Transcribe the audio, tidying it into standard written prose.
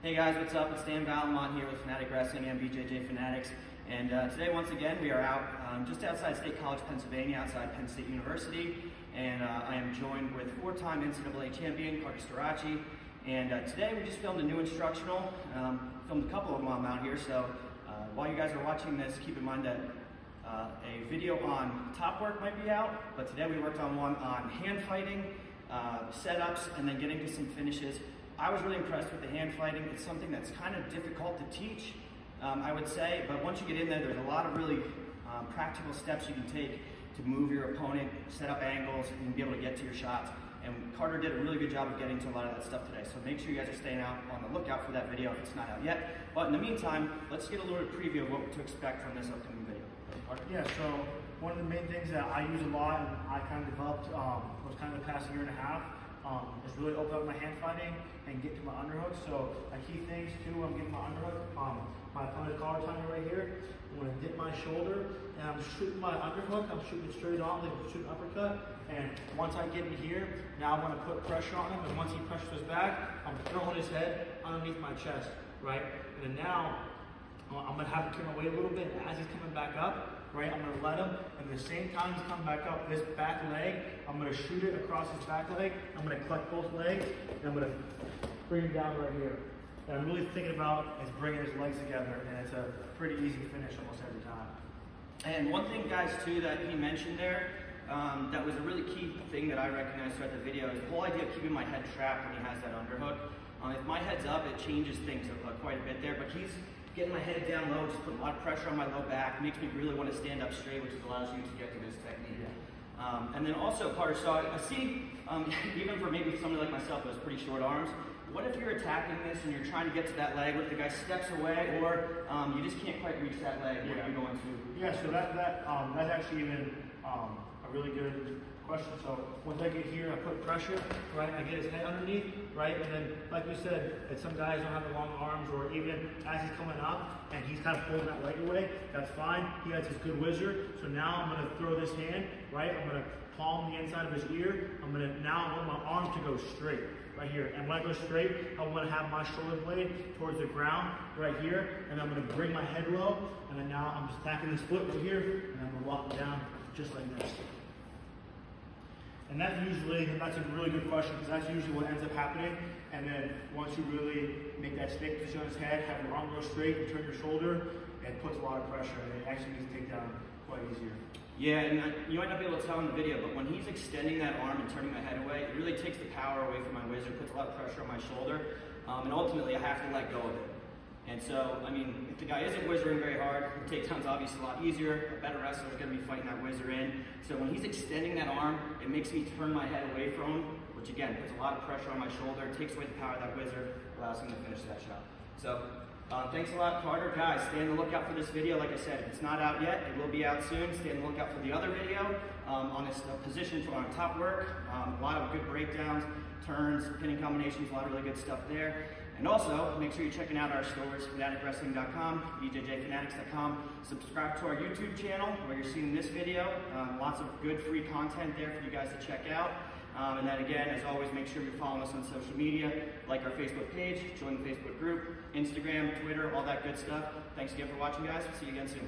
Hey guys, what's up? It's Dan Valamont here with Fanatic Wrestling and BJJ Fanatics. And today, once again, we are out just outside State College, Pennsylvania, outside Penn State University. And I am joined with four-time NCAA champion, Starocci. And today we just filmed a new instructional, filmed a couple of them out here. So while you guys are watching this, keep in mind that a video on top work might be out, but today we worked on one on hand fighting, setups, and then getting to some finishes. I was really impressed with the hand fighting. It's something that's kind of difficult to teach, I would say, but once you get in there, there's a lot of really practical steps you can take to move your opponent, set up angles, and be able to get to your shots. And Carter did a really good job of getting to a lot of that stuff today. So make sure you guys are staying out on the lookout for that video if it's not out yet. But in the meantime, let's get a little preview of what to expect from this upcoming video. Carter? Yeah, so one of the main things that I use a lot and I kind of developed was kind of the past year and a half is really open up my hand fighting and get to my underhook. So a key things too, I'm getting my underhook, my opponent's collar timing right here. I'm going to dip my shoulder and I'm shooting my underhook. I'm shooting straight on, like shooting uppercut. And once I get in here, now I'm going to put pressure on him. And once he pressures his back, I'm throwing his head underneath my chest, right? And then now I'm going to have him turn away a little bit. As he's coming back up, right, I'm going to let him. And at the same time he's coming back up, this back leg, I'm going to shoot it across his back leg. I'm going to collect both legs, and I'm going to bring him down right here. And I'm really thinking about is bringing his legs together, and it's a pretty easy finish almost every time. And one thing, guys, too, that he mentioned there, that was a really key thing that I recognized throughout the video is the whole idea of keeping my head trapped when he has that underhook. If my head's up, it changes things quite a bit there, but he's getting my head down low, just putting a lot of pressure on my low back, makes me really want to stand up straight, which allows you to get to this technique. Yeah. And then also, Carter, so I see, even for maybe somebody like myself who has pretty short arms, what if you're attacking this and you're trying to get to that leg, what if the guy steps away, or you just can't quite reach that leg? What are you going to? Yeah, so that's actually even a really good question. So once I get here, I put pressure, right? I get his head underneath, right? And then, like you said, some guys don't have the long arms, or even as he's coming up and he's kind of pulling that leg away, that's fine. He has his good whizzer. So now I'm going to throw this hand, right? I'm going to palm the inside of his ear. Now I want my arm to go straight, right here. And when I go straight, I want to have my shoulder blade towards the ground, right here. And I'm going to bring my head low. And then now I'm just attacking this foot right here, and I'm going to walk him down just like this. And that's a really good question, because that's usually what ends up happening. And then once you really make that snake position on his head, have your arm go straight and turn your shoulder, it puts a lot of pressure, and it actually makes the takedown quite easier. Yeah, and you might not be able to tell in the video, but when he's extending that arm and turning my head away, it really takes the power away from my whizzer, puts a lot of pressure on my shoulder, and ultimately I have to let go of it. And so, I mean, if the guy isn't whizzering very hard, the takedown's obviously a lot easier. A better wrestler is going to be fighting that whizzer in. So when he's extending that arm, it makes me turn my head away from him, which again, puts a lot of pressure on my shoulder, takes away the power of that whizzer, allows him to finish that shot. So, thanks a lot, Carter. Guys, stay on the lookout for this video. Like I said, if it's not out yet, it will be out soon. Stay on the lookout for the other video on this position on top work. A lot of good breakdowns, turns, pinning combinations, a lot of really good stuff there. And also, make sure you're checking out our stores, fanaticwrestling.com, BJJfanatics.com. Subscribe to our YouTube channel where you're seeing this video. Lots of good free content there for you guys to check out. And then again, as always, make sure you're following us on social media, like our Facebook page, join the Facebook group, Instagram, Twitter, all that good stuff. Thanks again for watching, guys. See you again soon.